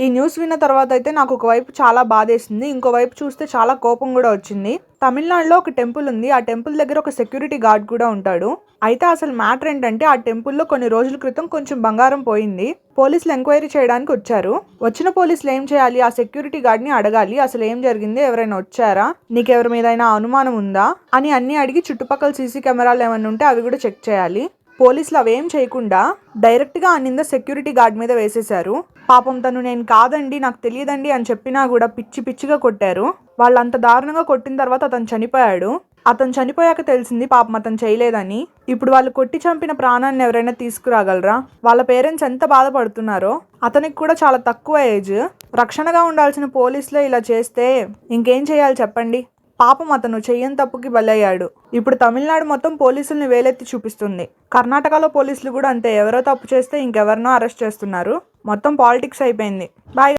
ఈ న్యూస్ విన్న తర్వాత అయితే నాకు ఒకవైపు చాలా బాధేసింది, ఇంకోవైపు చూస్తే చాలా కోపం కూడా వచ్చింది. తమిళనాడులో ఒక టెంపుల్ ఉంది. ఆ టెంపుల్ దగ్గర ఒక సెక్యూరిటీ గార్డ్ కూడా ఉంటాడు. అయితే అసలు మ్యాటర్ ఏంటంటే ఆ టెంపుల్లో కొన్ని రోజుల క్రితం కొంచెం బంగారం పోయింది. పోలీసులు ఎంక్వైరీ చేయడానికి వచ్చారు. వచ్చిన పోలీసులు ఏం చేయాలి, ఆ సెక్యూరిటీ గార్డ్ని అడగాలి అసలు ఏం జరిగింది, ఎవరైనా వచ్చారా, నీకెవరి మీద అనుమానం ఉందా అని అన్ని అడిగి చుట్టుపక్కల సీసీ కెమెరాలు ఏమైనా ఉంటే అవి కూడా చెక్ చేయాలి. పోలీసులు అవేం చేయకుండా డైరెక్ట్గా ఆ నింద సెక్యూరిటీ గార్డ్ మీద వేసేశారు. పాపం తను నేను కాదండి, నాకు తెలియదండి అని చెప్పినా కూడా పిచ్చి పిచ్చిగా కొట్టారు. వాళ్ళు అంత దారుణంగా కొట్టిన తర్వాత అతను చనిపోయాడు. అతను చనిపోయాక తెలిసింది పాపం అతను చేయలేదని. ఇప్పుడు వాళ్ళు కొట్టి చంపిన ప్రాణాన్ని ఎవరైనా తీసుకురాగలరా? వాళ్ళ పేరెంట్స్ ఎంత బాధపడుతున్నారో. అతనికి కూడా చాలా తక్కువ ఏజ్. రక్షణగా ఉండాల్సిన పోలీసులే ఇలా చేస్తే ఇంకేం చేయాలి చెప్పండి. పాపం అతను చెయ్యని తప్పుకి బలయ్యాడు. ఇప్పుడు తమిళనాడు మొత్తం పోలీసుల్ని వేలెత్తి చూపిస్తుంది. కర్ణాటకలో పోలీసులు కూడా అంతే, ఎవరో తప్పు చేస్తే ఇంకెవరినో అరెస్ట్ చేస్తున్నారు. మొత్తం పాలిటిక్స్ అయిపోయింది. బాయ్.